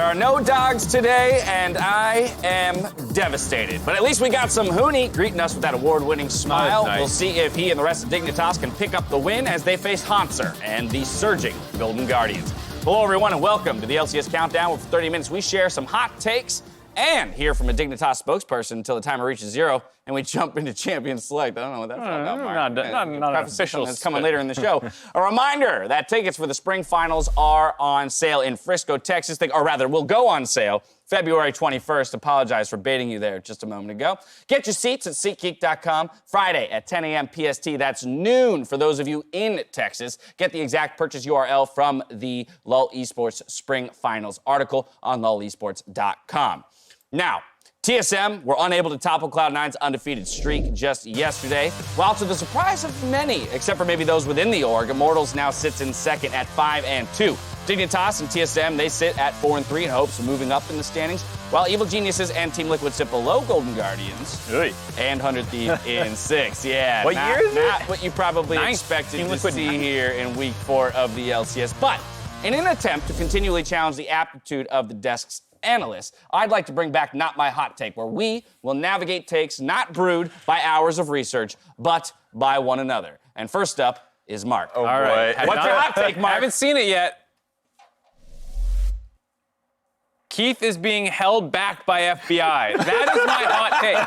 are no dogs today, and I am devastated. But at least we got some Hooney greeting us with that award-winning smile. Nice. We'll see if he and the rest of Dignitas can pick up the win as they face Hanser and the surging Golden Guardians. Hello, everyone, and welcome to the LCS Countdown, where for 30 minutes we share some hot takes and hear from a Dignitas spokesperson until the timer reaches 0, and we jump into Champion Select. I don't know what that's all about, Mark. Not an official. That's coming later in the show. A reminder that tickets for the spring finals are on sale in Frisco, Texas. Or rather, will go on sale February 21st. Apologize for baiting you there just a moment ago. Get your seats at SeatGeek.com Friday at 10 a.m. PST. That's noon for those of you in Texas. Get the exact purchase URL from the lolesports spring finals article on lolesports.com. Now, TSM were unable to topple Cloud9's undefeated streak just yesterday, while to the surprise of many, except for maybe those within the org, Immortals now sits in second at 5-2. Dignitas and TSM, they sit at 4-3 in hopes of moving up in the standings, while Evil Geniuses and Team Liquid sit below Golden Guardians and 100 Thieves in 6th. Yeah, what year is it? Not what you probably expected to see here in Week 4 of the LCS. But in an attempt to continually challenge the aptitude of the desk's analysts, I'd like to bring back Not My Hot Take, where we will navigate takes not brewed by hours of research, but by one another. And first up is Mark. Oh, all right. What's your hot take, Mark? I haven't seen it yet. Keith is being held back by FBI. That is my hot take.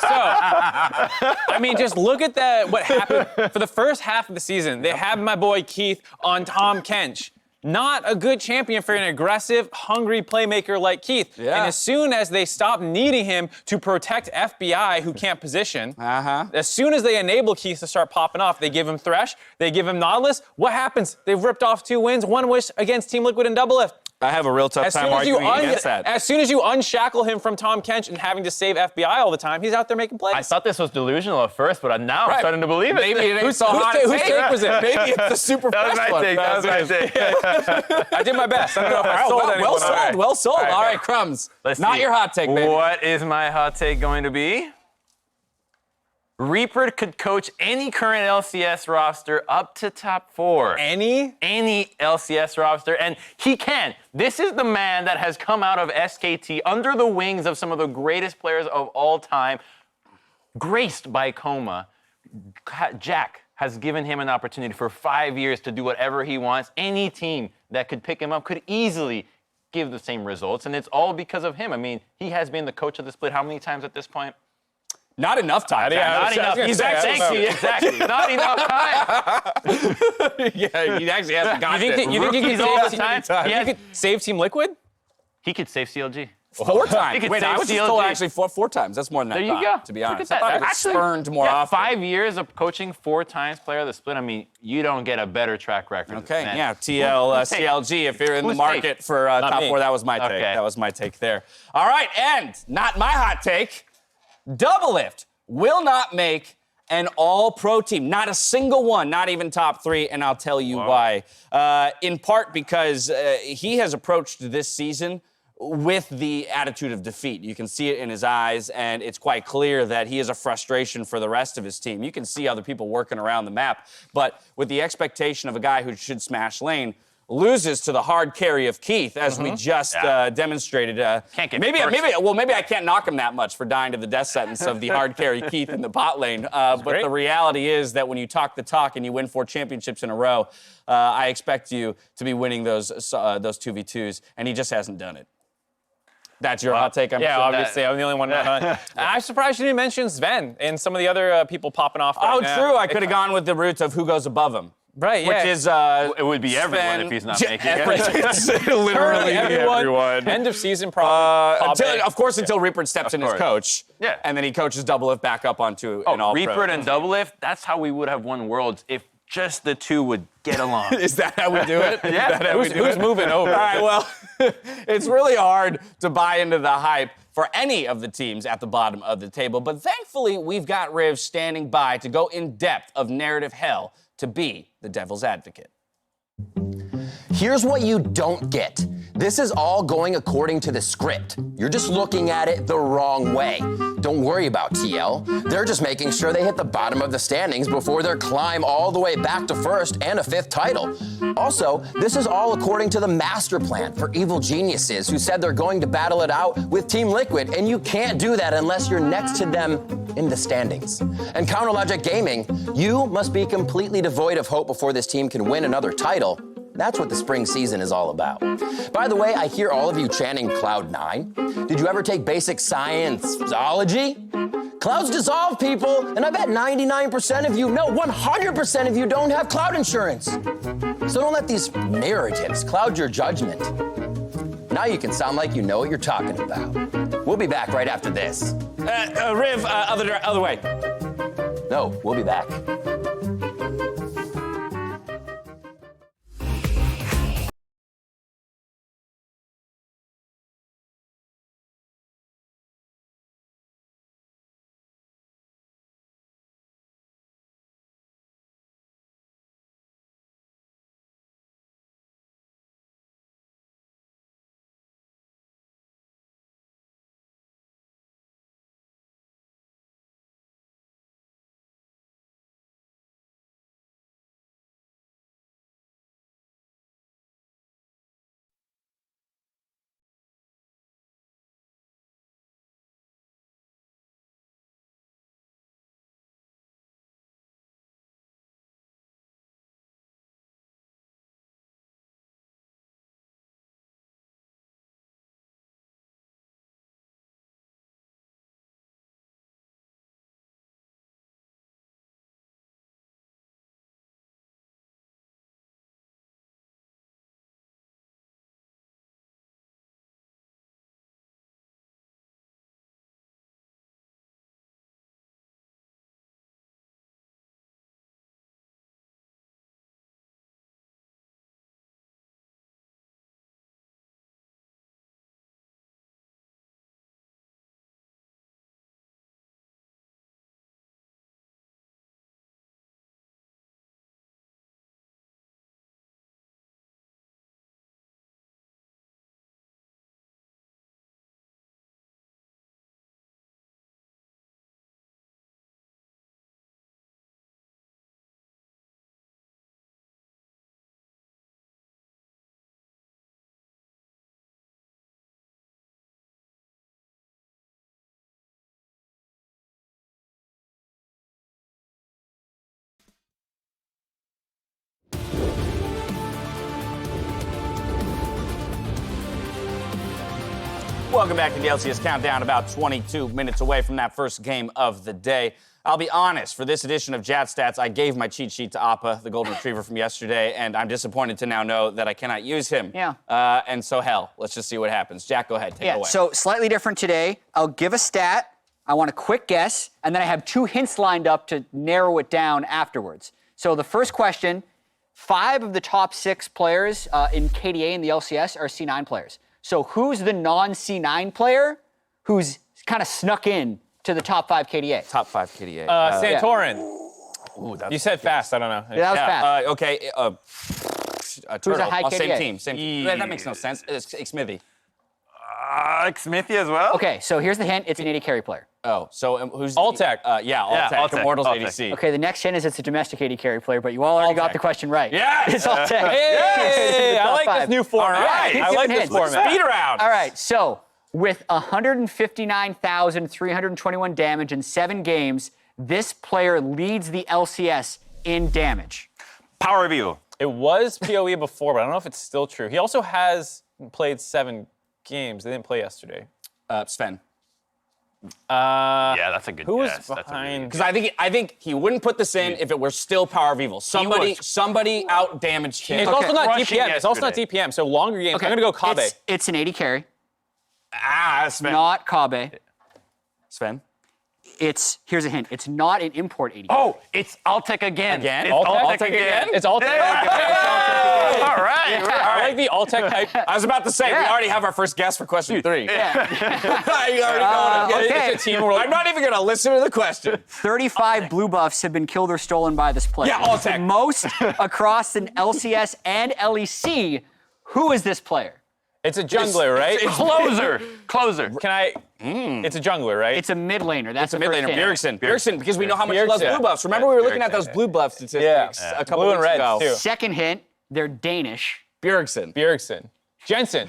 So, I mean, just look at what happened for the first half of the season. They had my boy Keith on Tom Kench. Not a good champion for an aggressive, hungry playmaker like Keith. Yeah. And as soon as they stop needing him to protect FBI, who can't position, as soon as they enable Keith to start popping off, they give him Thresh, they give him Nautilus. What happens? They've ripped off 2 wins, 1 wish against Team Liquid and Doublelift. I have a real tough time arguing against that. As soon as you unshackle him from Tom Kench and having to save FBI all the time, he's out there making plays. I thought this was delusional at first, but now I'm starting to believe it. Maybe it ain't so hot. Whose take was it? Maybe it's the super fresh one. That was my take. I did my best. I don't know if I sold anyone. Well sold, right. well sold. All right. All right, Crumbs. Let's Not see. your hot take, baby. What is my hot take going to be? Reaper could coach any current LCS roster up to top 4. Any LCS roster, and he can. This is the man that has come out of SKT under the wings of some of the greatest players of all time, graced by Coma. Jack has given him an opportunity for 5 years to do whatever he wants. Any team that could pick him up could easily give the same results, and it's all because of him. I mean, he has been the coach of the split how many times at this point? Not enough time. Not enough. Exactly. Not enough time. Yeah, he actually hasn't gotten it. you think Rookies all the time. you could save Team Liquid? He could save CLG. 4 times. He could Wait, I save was just told CLG. actually four times. That's more than I There thought, you go. to be Look honest. at I thought that. it was Actually, spurned more often. 5 years of coaching 4 times player of the split. I mean, you don't get a better track record. Okay, than yeah, that. CLG, if you're in the market for top me. 4, that was my take. Okay. That was my take there. All right, and not my hot take, Doublelift will not make an all-pro team. Not a single one, not even top 3, and I'll tell you why. In part because he has approached this season with the attitude of defeat. You can see it in his eyes, and it's quite clear that he is a frustration for the rest of his team. You can see other people working around the map, but with the expectation of a guy who should smash lane, loses to the hard carry of Keith, as we just demonstrated. Can't get maybe first. I can't knock him that much for dying to the death sentence of the hard carry Keith in the bot lane. But great. the reality is that when you talk the talk and you win 4 championships in a row, I expect you to be winning those 2v2s, and he just hasn't done it. That's your hot take, I'm Yeah, sure. obviously. I'm the only one. I'm surprised you didn't mention Sven and some of the other people popping off right now. True. I could have gone with the route of who goes above him. Right, yeah. Which is It would be everyone Sven, if he's not making it. literally everyone. End of season probably. Until Reaper steps in as course. coach. Yeah. And then he coaches Doublelift back up onto an all-pro. Reaper and Doublelift, that's how we would have won Worlds if just the two would get along. Is that how we do it? Yeah. Who's moving over? All right, well, it's really hard to buy into the hype for any of the teams at the bottom of the table, but thankfully we've got Riv standing by to go in depth of narrative hell to be the devil's advocate. Here's what you don't get. This is all going according to the script. You're just looking at it the wrong way. Don't worry about TL. They're just making sure they hit the bottom of the standings before their climb all the way back to first and a 5th title. Also, this is all according to the master plan for evil geniuses who said they're going to battle it out with Team Liquid, and you can't do that unless you're next to them in the standings. And Counterlogic Gaming, you must be completely devoid of hope before this team can win another title. That's what the spring season is all about. By the way, I hear all of you chanting Cloud9. Did you ever take basic science-ology? Clouds dissolve, people, and I bet 99% of you, no, 100% of you don't have cloud insurance. So don't let these narratives cloud your judgment. Now you can sound like you know what you're talking about. We'll be back right after this. Riv, other way. No, we'll be back. Welcome back to the LCS Countdown, about 22 minutes away from that first game of the day. I'll be honest, for this edition of Jatt Stats, I gave my cheat sheet to Appa, the golden retriever from yesterday, and I'm disappointed to now know that I cannot use him. Yeah. And so, hell, let's just see what happens. Jack, go ahead, take it away. So slightly different today. I'll give a stat, I want a quick guess, and then I have 2 hints lined up to narrow it down afterwards. So the first question, 5 of the top 6 players in KDA and the LCS are C9 players. So who's the non-C9 player who's kind of snuck in to the top 5 KDA? Top 5 KDA. Santorin. Ooh, You said fast, I don't know. Yeah, that was fast. Okay. Who's a high Same KDA? team. Same team. That makes no sense. It's Smithy. Smithy as well? Okay, so here's the hint. It's an AD carry player. Oh, so who's Altec. Yeah, Altec. Altec. Immortals Altec. ADC. Okay, the next hint is it's a domestic AD carry player, but you all already got the question right. Yeah. It's all tech. Hey, I like this new format. right. I like this Hints. format. Speed around. All right, so with 159,321 damage in 7 games, this player leads the LCS in damage. Power review. It was PoE before, but I don't know if it's still true. He also has played 7 games. They didn't play yesterday. Sven. Yeah, that's a good Who was guess. That's a really behind? Because I think he wouldn't put this in if it were still Power of Evil. Somebody out damaged him. It's also not Crushing DPM. It's also not yesterday. DPM. So longer games. I'm gonna go Kabe. It's an AD carry, Sven. not Kabe. Sven. Here's a hint. It's not an import AD. Oh, it's Altec again. Again? It's Altec Altec again. It's Altec. All right. I like the Altec type. I was about to say, we already have our first guess for question 3. Yeah. You already know what okay. It's a team. I'm not even going to listen to the question. 35 blue buffs have been killed or stolen by this player. Yeah, Altec. Most across an LCS and LEC Who is this player? It's a jungler, right? Closer. Can I? It's a jungler, right? It's a mid laner. That's It's a mid laner, Bjergsen. Bjergsen, because we know how much he loves Bjergsen. blue buffs. Remember, we were looking at those blue buff statistics a couple Blue and weeks red, ago. too. Second hint, they're Danish. Bjergsen. Jensen.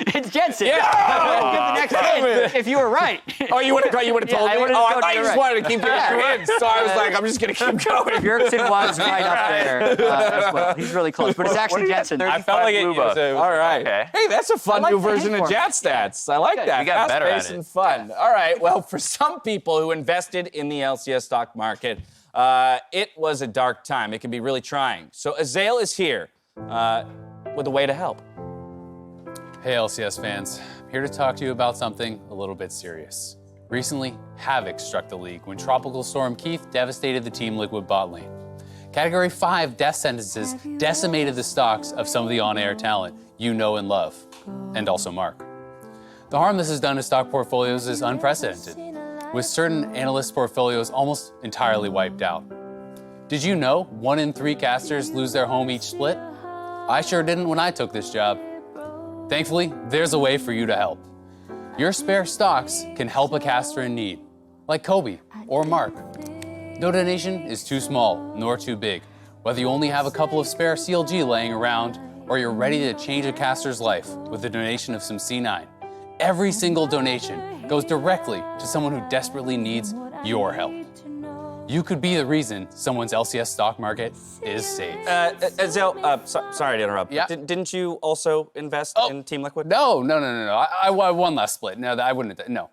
It's Jensen. Yeah. Give the next hint if you were right. Oh, you would have told me? I would've I told thought you you just right. wanted to keep giving hints, so I was like, I'm just going to keep going. Bjergsen was right up there as well. He's really close, but it's actually Jensen. I felt like it was All right. Okay. Hey, that's a fun like new the version hint of for Jatt stats. I like that. We got better at Fast-paced it. and fun. All right. Well, for some people who invested in the LCS stock market, it was a dark time. It can be really trying. So Azael is here with a way to help. Hey LCS fans, I'm here to talk to you about something a little bit serious. Recently, havoc struck the league when Tropical Storm Keith devastated the Team Liquid bot lane. Category 5 death sentences decimated the stocks of some of the on-air talent you know and love, and also Mark. The harm this has done to stock portfolios is unprecedented, with certain analyst portfolios almost entirely wiped out. Did you know 1 in 3 casters lose their home each split? I sure didn't when I took this job. Thankfully, there's a way for you to help. Your spare stocks can help a caster in need, like Kobe or Mark. No donation is too small nor too big, whether you only have a couple of spare CLG laying around or you're ready to change a caster's life with a donation of some C9. Every single donation goes directly to someone who desperately needs your help. You could be the reason someone's LCS stock market is saved. Azael, sorry to interrupt. Yeah. Didn't you also invest in Team Liquid? No. I won last split. No, I wouldn't have. No.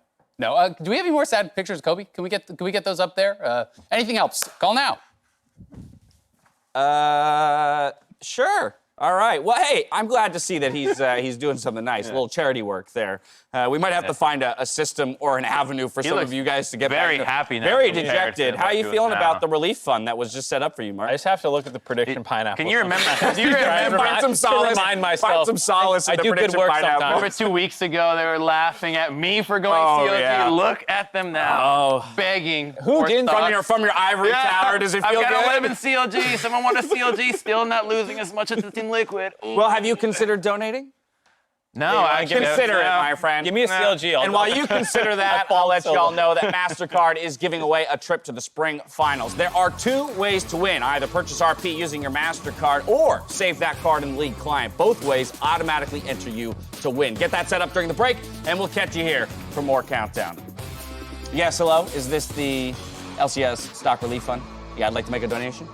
Do we have any more sad pictures of Kobe? Can we get those up there? Anything else? Call now. Sure. All right. Well, hey, I'm glad to see that he's doing something nice, a little charity work there. We might have to find a system or an avenue for some of you guys to get very back happy now very compared dejected. to How are what you he was feeling now. about the relief fund that was just set up for you, Mark? I just have to look at the prediction pineapple. Can you remember? Find some solace. Remind myself. Find some solace in I the do good prediction work pineapple. sometimes. Over 2 weeks ago, they were laughing at me for going Oh, CLG. yeah. Look at them now, begging. Who didn't? From your ivory tower, does it feel I've got good? 11 CLG. Someone want a CLG, still not losing as much as the Team Liquid. Ooh. Well, have you considered donating? No, I Consider it, my friend. Give me a CLG. And while you consider that, I'll let y'all know that MasterCard is giving away a trip to the spring finals. There are 2 ways to win. Either purchase RP using your MasterCard or save that card in the league client. Both ways automatically enter you to win. Get that set up during the break, and we'll catch you here for more Countdown. Yes, hello? Is this the LCS Stock Relief Fund? Yeah, I'd like to make a donation.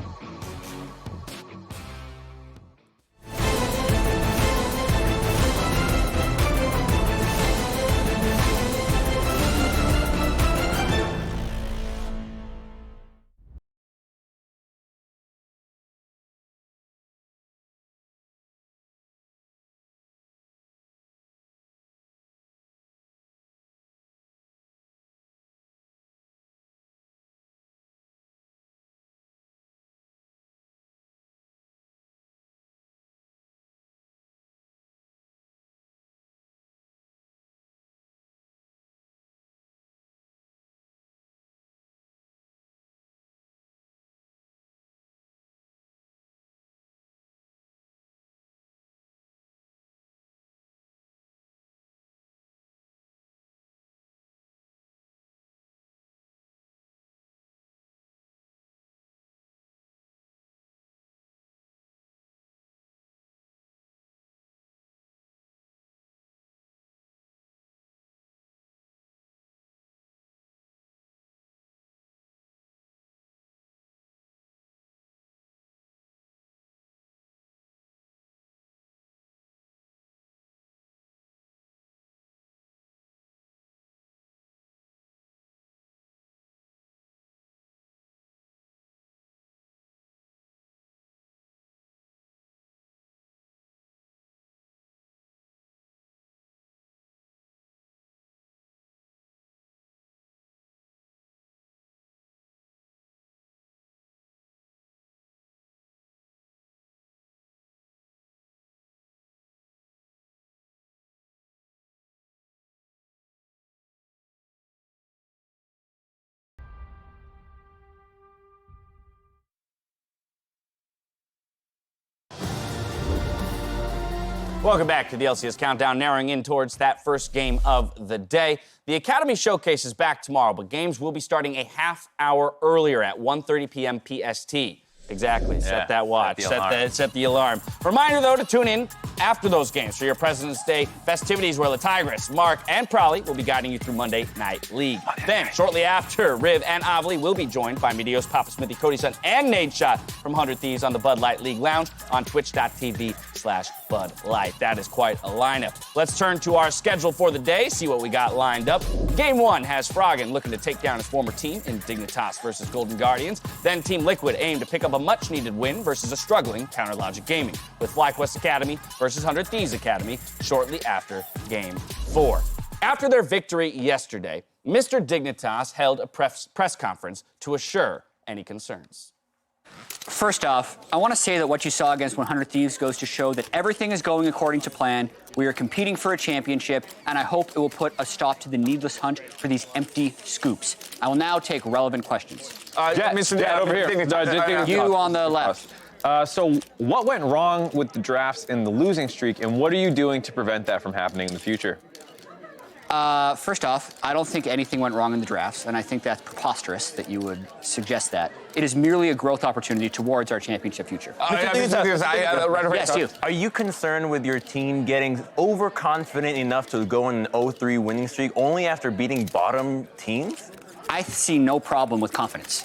Welcome back to the LCS Countdown, narrowing in towards that first game of the day. The Academy Showcase is back tomorrow, but games will be starting a half hour earlier at 1:30 p.m. PST. Exactly. Set that watch. Set the alarm. Reminder, though, to tune in after those games for your President's Day festivities, where the Tigress, Mark, and Prowley will be guiding you through Monday Night League. Then, shortly after, Riv and Avli will be joined by Meteos, Papa Smithy, Cody Sun, and Nade Shot from 100 Thieves on the Bud Light League Lounge on twitch.tv/Bud Light. That is quite a lineup. Let's turn to our schedule for the day, see what we got lined up. Game 1 has Froggen looking to take down his former team in Dignitas versus Golden Guardians. Then Team Liquid aim to pick up a much-needed win versus a struggling Counter Logic Gaming, with FlyQuest Academy versus 100 Thieves Academy shortly after Game 4. After their victory yesterday, Mr. Dignitas held a press conference to assure any concerns. First off, I want to say that what you saw against 100 Thieves goes to show that everything is going according to plan. We are competing for a championship, and I hope it will put a stop to the needless hunt for these empty scoops. I will now take relevant questions. Jatt, Mr. Jatt, over here. You on the left. So what went wrong with the drafts in the losing streak, and what are you doing to prevent that from happening in the future? First off, I don't think anything went wrong in the drafts, and I think that's preposterous that you would suggest that. It is merely a growth opportunity towards our championship future. Yes, you. Are you concerned with your team getting overconfident enough to go on an 0-3 winning streak only after beating bottom teams? I see no problem with confidence.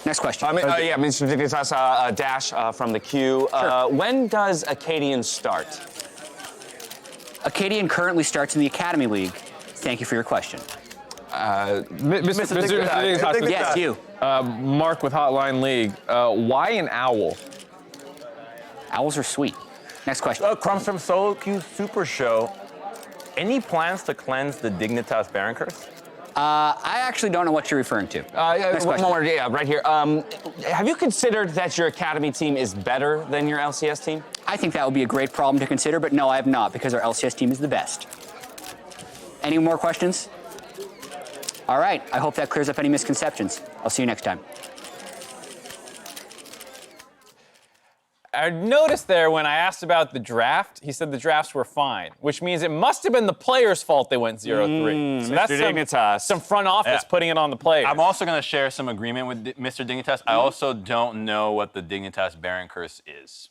Next question. Mr. Dignitas, Dash from the queue. Sure. When does Acadian start? Acadian currently starts in the Academy League. Thank you for your question. Mr. Dignitas, Yes, you. Mark with Hotline League. Why an owl? Owls are sweet. Next question. Crumbs from Solo Q Super Show. Any plans to cleanse the Dignitas Baron curse? I actually don't know what you're referring to. Next One question. more, right here. Have you considered that your Academy team is better than your LCS team? I think that would be a great problem to consider, but no, I have not, because our LCS team is the best. Any more questions? All right, I hope that clears up any misconceptions. I'll see you next time. I noticed there when I asked about the draft, he said the drafts were fine, which means it must have been the players' fault they went 0-3. So that's some front office putting it on the players. I'm also going to share some agreement with Mr. Dignitas. I also don't know what the Dignitas Baron curse is.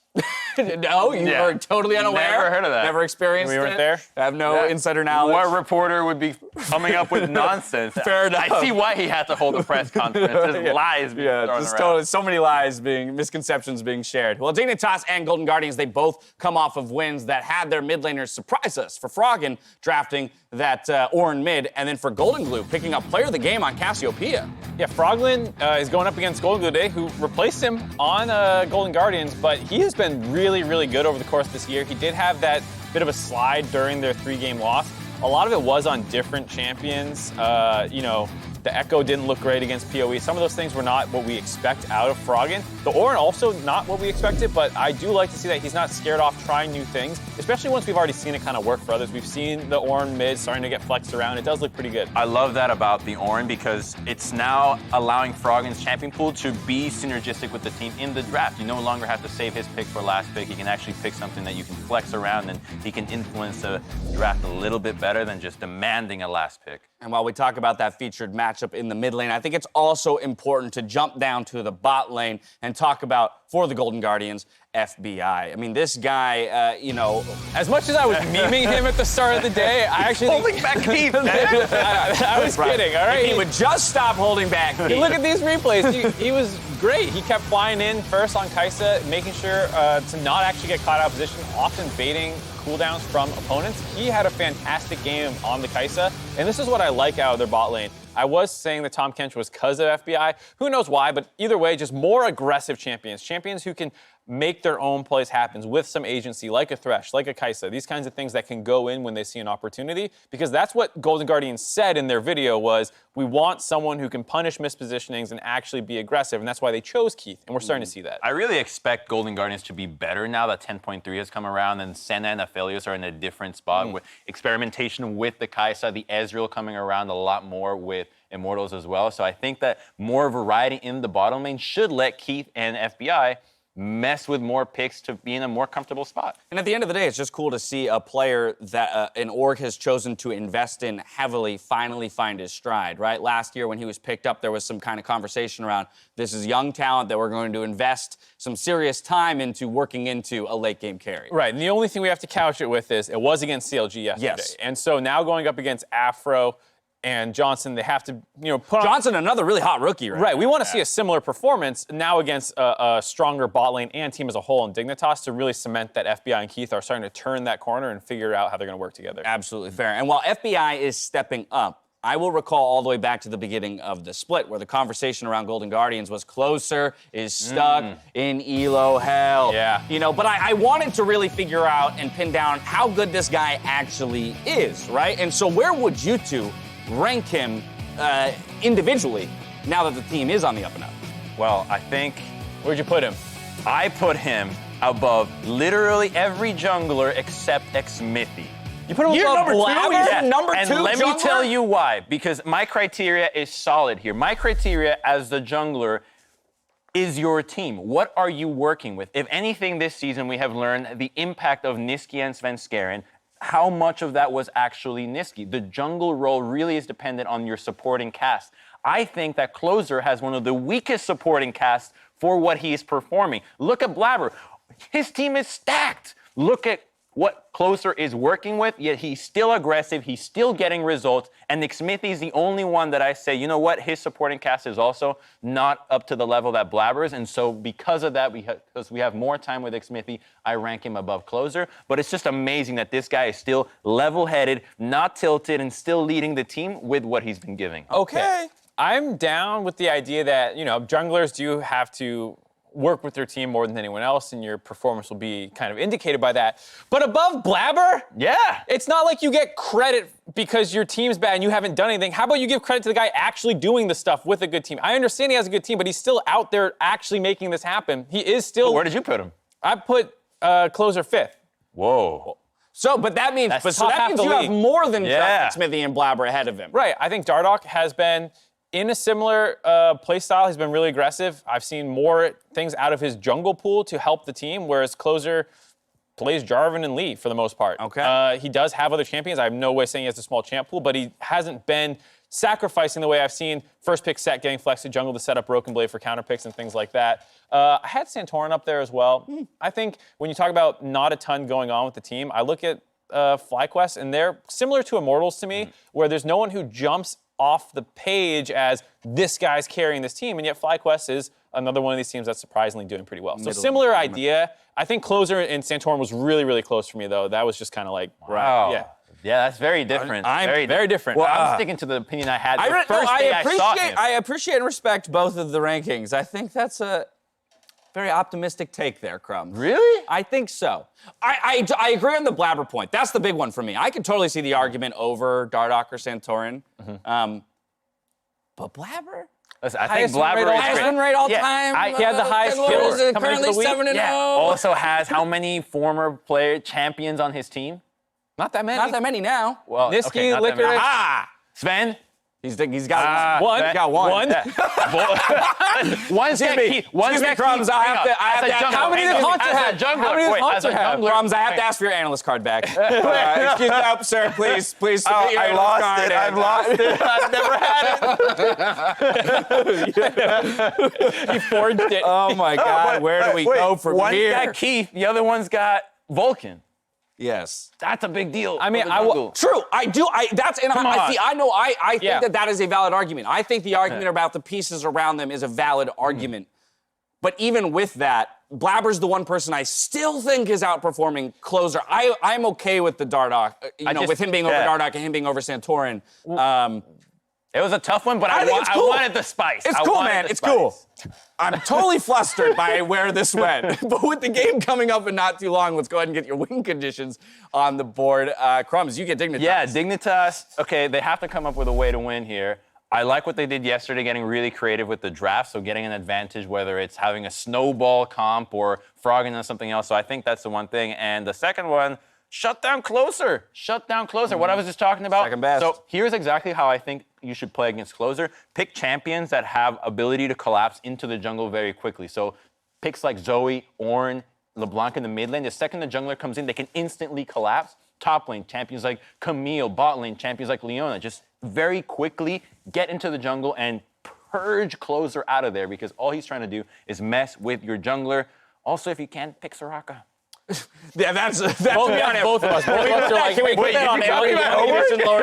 No, you were totally unaware? Never heard of that. Never experienced it? We weren't there? I have no insider knowledge. What reporter would be coming up with nonsense? Fair enough. I see why he had to hold a press conference. There's lies being thrown just around. totally, so many lies misconceptions being shared. Well, Dignitas and Golden Guardians, they both come off of wins that had their mid laners surprise us. For Froggen, drafting that Orin mid, and then for Golden Glue, picking up player of the game on Cassiopeia. Yeah, Froggen is going up against Golden Glue today, who replaced him on Golden Guardians, but he has been really, really good over the course of this year. He did have that bit of a slide during their 3-game loss. A lot of it was on different champions. The Echo didn't look great against PoE. Some of those things were not what we expect out of Froggen. The Orin also not what we expected, but I do like to see that he's not scared off trying new things, especially once we've already seen it kind of work for others. We've seen the Orin mid starting to get flexed around. It does look pretty good. I love that about the Orin because it's now allowing Froggen's champion pool to be synergistic with the team in the draft. You no longer have to save his pick for last pick. He can actually pick something that you can flex around, and he can influence the draft a little bit better than just demanding a last pick. And while we talk about that featured matchup in the mid lane, I think it's also important to jump down to the bot lane and talk about, for the Golden Guardians, FBI. I mean, this guy, As much as I was memeing him at the start of the day, I actually Holding back Keith, man. I was kidding, all right? He would just stop holding back. Look at these replays. He was great. He kept flying in first on Kai'Sa, making sure to not actually get caught out of position, often baiting cooldowns from opponents. He had a fantastic game on the Kai'Sa, and this is what I like out of their bot lane. I was saying that Tom Kench was because of FBI. Who knows why, but either way, just more aggressive champions. Champions who can make their own plays happen with some agency, like a Thresh, like a Kai'Sa, these kinds of things that can go in when they see an opportunity, because that's what Golden Guardians said in their video was, we want someone who can punish mispositionings and actually be aggressive, and that's why they chose Keith, and we're starting to see that. I really expect Golden Guardians to be better now that 10.3 has come around and Senna and Aphelios are in a different spot with experimentation with the Kai'Sa, the Ezreal coming around a lot more with Immortals as well. So I think that more variety in the bottom lane should let Keith and FBI mess with more picks to be in a more comfortable spot. And at the end of the day, it's just cool to see a player that an org has chosen to invest in heavily finally find his stride, right? Last year when he was picked up, there was some kind of conversation around this is young talent that we're going to invest some serious time into working into a late game carry. Right, and the only thing we have to couch it with is it was against CLG yesterday. Yes. And so now going up against Afro and Johnson, they have to, put on... Johnson, another really hot rookie, right? Right, we want to see a similar performance now against a stronger bot lane and team as a whole in Dignitas to really cement that FBI and Keith are starting to turn that corner and figure out how they're going to work together. Absolutely fair. And while FBI is stepping up, I will recall all the way back to the beginning of the split where the conversation around Golden Guardians was closer is stuck in ELO hell. Yeah. But I wanted to really figure out and pin down how good this guy actually is, right? And so where would you two rank him individually now that the team is on the up and up? Well, I think Where'd you put him? I put him above literally every jungler except Xmithy. You put him You're above number two? Blabber? You're number and two let me jungler? tell you why. Because my criteria is solid here. My criteria as the jungler is your team. What are you working with? If anything this season, we have learned the impact of Niski and Svenskeren. How much of that was actually Niski? The jungle role really is dependent on your supporting cast. I think that Closer has one of the weakest supporting casts for what he is performing. Look at Blabber. His team is stacked. Look at what Closer is working with, yet he's still aggressive, he's still getting results, and Nick Smithy is the only one that I say, you know what, his supporting cast is also not up to the level that Blabber is, and so because of that, because we have more time with Nick Smithy, I rank him above Closer, but it's just amazing that this guy is still level-headed, not tilted, and still leading the team with what he's been giving. Okay. I'm down with the idea that, junglers do have to work with their team more than anyone else, and your performance will be kind of indicated by that. But above Blabber? Yeah. It's not like you get credit because your team's bad and you haven't done anything. How about you give credit to the guy actually doing the stuff with a good team? I understand he has a good team, but he's still out there actually making this happen. He is still... Where did you put him? I put Closer 5th. Whoa. So, but that means, That's so top that half means the you have league. more than Yeah. Smithy and Blabber ahead of him. Right. I think Dardoch has been in a similar play style. He's been really aggressive. I've seen more things out of his jungle pool to help the team, whereas Closer plays Jarvan and Lee for the most part. Okay. He does have other champions. I have no way saying he has a small champ pool, but he hasn't been sacrificing the way I've seen first pick set getting flexed to jungle to set up Broken Blade for counter picks and things like that. I had Santorin up there as well. I think when you talk about not a ton going on with the team, I look at FlyQuest, and they're similar to Immortals to me, where there's no one who jumps off the page as this guy's carrying this team, and yet FlyQuest is another one of these teams that's surprisingly doing pretty well. So similar idea. I think Closer and Santorin was really, really close for me, though. That was just kind of like, Wow. yeah. Yeah, that's very different. Very different. Well, I'm sticking to the opinion I had the first day I saw him. I appreciate and respect both of the rankings. I think that's a very optimistic take there, Crumbs. Really? I think so. I agree on the Blabber point. That's the big one for me. I could totally see the argument over Dardoch or Santorin. But Blabber? Listen, I think Highest win Blabber rate all is time. great. Highest win rate all Yeah, time. he had the highest What kills is it? coming into Currently the week. 7-0. Yeah. Also has how many former player champions on his team? Not that many. Not that many now. Well, Niski, okay, not that many. Licorice. Ah! Sven? He's got One. He's got one. One's Excuse me. key. One's Excuse me, Crumbs. I have to How many did Hunter have? How many did Hunter have? Crumbs, I have to ask for your analyst card back. Excuse me, sir. Please submit your I analyst lost card. it. I've lost it. I've never had it. He forged it. Oh my God, where do we go from One's here? got Keith, the other one's got Vulcan. Yes. That's a big deal. I mean, for the jungle. True, I do. I on. see. I know. I think Yeah. that is a valid argument. I think the argument about the pieces around them is a valid argument. But even with that, Blabber's the one person I still think is outperforming Closer. I'm okay with the Dardoch, with him being over Dardoch and him being over Santorin. It was a tough one, but I think it's cool. I wanted the spice. It's I cool, wanted man. the It's spice. cool. I'm totally flustered by where this went. But with the game coming up in not too long, let's go ahead and get your win conditions on the board. Crumbs, you get Dignitas. Yeah, Dignitas, okay, they have to come up with a way to win here. I like what they did yesterday, getting really creative with the draft, so getting an advantage, whether it's having a snowball comp or frogging on something else. So I think that's the one thing. And the second one, shut down Closer. Shut down Closer. What I was just talking about. Second best. So here's exactly how I think you should play against Closer. Pick champions that have ability to collapse into the jungle very quickly. So picks like Zoe, Ornn, LeBlanc in the mid lane. The second the jungler comes in, they can instantly collapse. Top lane, champions like Camille. Bot lane, champions like Leona. Just very quickly get into the jungle and purge Closer out of there, because all he's trying to do is mess with your jungler. Also, if you can, pick Soraka. Yeah, that's Both of us. Both of us are like, can we put wait, that you on can every tell me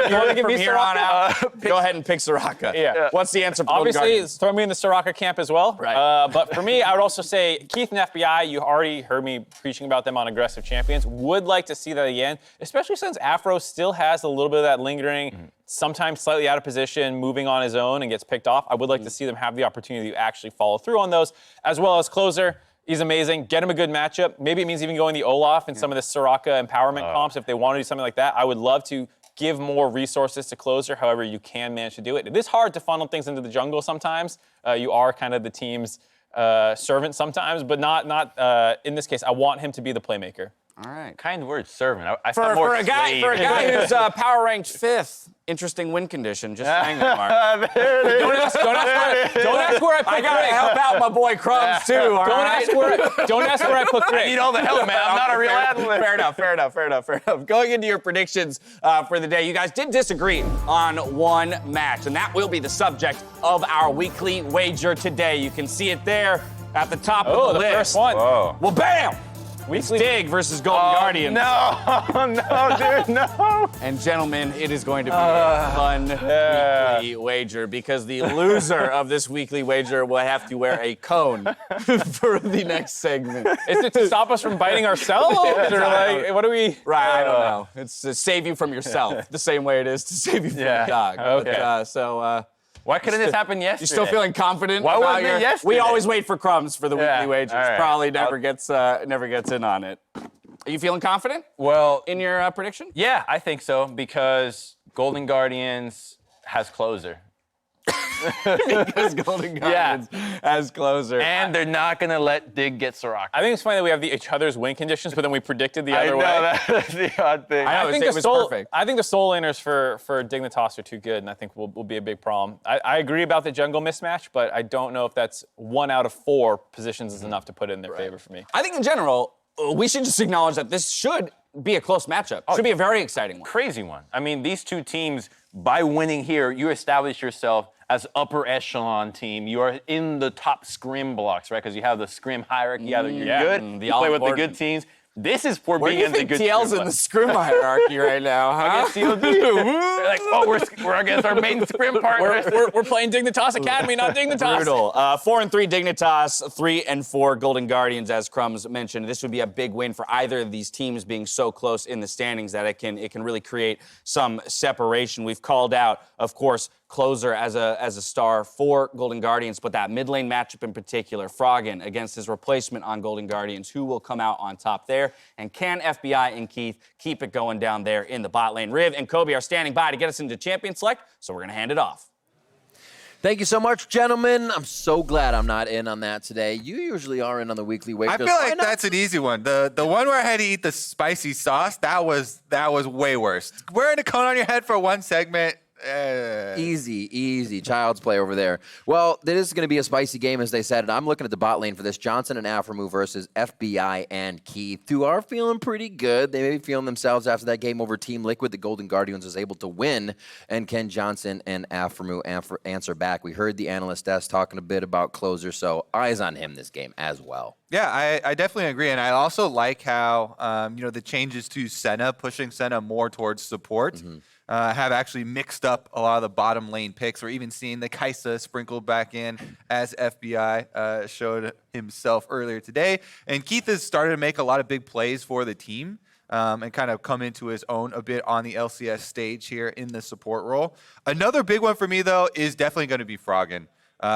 that from me here on Soraka? out? Go ahead and pick Soraka. Yeah. What's the answer for Golden Obviously, Guardians? throw me in the Soraka camp as well. Right. But for me, I would also say Keith and FBI, you already heard me preaching about them on aggressive champions. Would like to see that again, especially since Afro still has a little bit of that lingering, sometimes slightly out of position, moving on his own and gets picked off. I would like to see them have the opportunity to actually follow through on those, as well as Closer. He's amazing. Get him a good matchup. Maybe it means even going the Olaf and some of the Soraka empowerment comps if they want to do something like that. I would love to give more resources to Closer, however you can manage to do it. It is hard to funnel things into the jungle sometimes. You are kind of the team's servant sometimes, but not in this case. I want him to be the playmaker. All right. Kind word, servant. I For a guy who's power ranked 5th, interesting win condition. Just saying that, Mark. Don't ask where I put I gotta Greg. help out my boy Crumbs too. All Don't right? ask where I put Greg. I need all the help, man. I'm not a real athlete. Fair enough. Going into your predictions for the day, you guys did disagree on one match, and that will be the subject of our weekly wager today. You can see it there at the top of the list. First one. Well, bam! It's Dig versus Golden Guardian. No, dude, no. And gentlemen, it is going to be a fun weekly wager, because the loser of this weekly wager will have to wear a cone for the next segment. Is it to stop us from biting ourselves? Or like, what do we? Right, I don't know. It's to save you from yourself, the same way it is to save you from the dog. Okay. But, Why couldn't this happen yesterday? you still feeling confident? Why about wasn't it yesterday? We always wait for Crumbs for the weekly wagers. all right. Probably never gets in on it. Are you feeling confident Well, in your prediction? yeah, I think so, because Golden Guardians has Closer. Because Golden Guardians as closer. And they're not going to let Dig get Soraka. I think it's funny that we have each other's win conditions, but then we predicted the other way. That's the odd thing. I know, I think it was perfect. I think the soul laners for Dignitas are too good, and I think will be a big problem. I agree about the jungle mismatch, but I don't know if that's 1 out of 4 positions is enough to put it in their favor for me. I think in general, we should just acknowledge that this should be a close matchup. Should be a very exciting one. Crazy one. I mean, these two teams, by winning here, you establish yourself as upper echelon team. You are in the top scrim blocks, right? Because you have the scrim hierarchy. Either you're good, you play with the good teams. This is for Where being do you in the think good TL's in the scrim hierarchy right now, huh? They're like, oh, we're against our main scrim partners. We're playing Dignitas Academy, not Dignitas. Brutal. 4-3 Dignitas, 3-4 Golden Guardians, as Crumbs mentioned. This would be a big win for either of these teams, being so close in the standings that it can really create some separation. We've called out, of course, Closer as a star for Golden Guardians, but that mid lane matchup in particular, Froggen against his replacement on Golden Guardians, who will come out on top there? And can FBI and Keith keep it going down there in the bot lane? Riv and Kobe are standing by to get us into Champion Select, so we're going to hand it off. Thank you so much, gentlemen. I'm so glad I'm not in on that today. You usually are in on the weekly wager. I feel like that's an easy one. The one where I had to eat the spicy sauce, that was way worse. Wearing a cone on your head for one segment. Easy. Child's play over there. Well, this is going to be a spicy game, as they said, and I'm looking at the bot lane for this. Johnson and Aframu versus FBI and Keith, who are feeling pretty good. They may be feeling themselves after that game over Team Liquid. The Golden Guardians was able to win, and can Johnson and Aframu answer back? We heard the analyst desk talking a bit about Closer, so eyes on him this game as well. Yeah, I definitely agree, and I also like how the changes to Senna, pushing Senna more towards support, have actually mixed up a lot of the bottom lane picks. We're even seeing the Kaisa sprinkled back in, as FBI showed himself earlier today. And Keith has started to make a lot of big plays for the team, and kind of come into his own a bit on the LCS stage here in the support role. Another big one for me, though, is definitely going to be Froggen.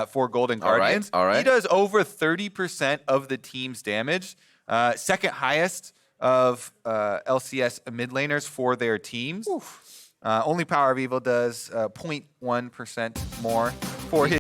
For Golden Guardians. All right. He does over 30% of the team's damage, second highest of LCS mid laners for their teams. Only Power of Evil does 0.1% more for his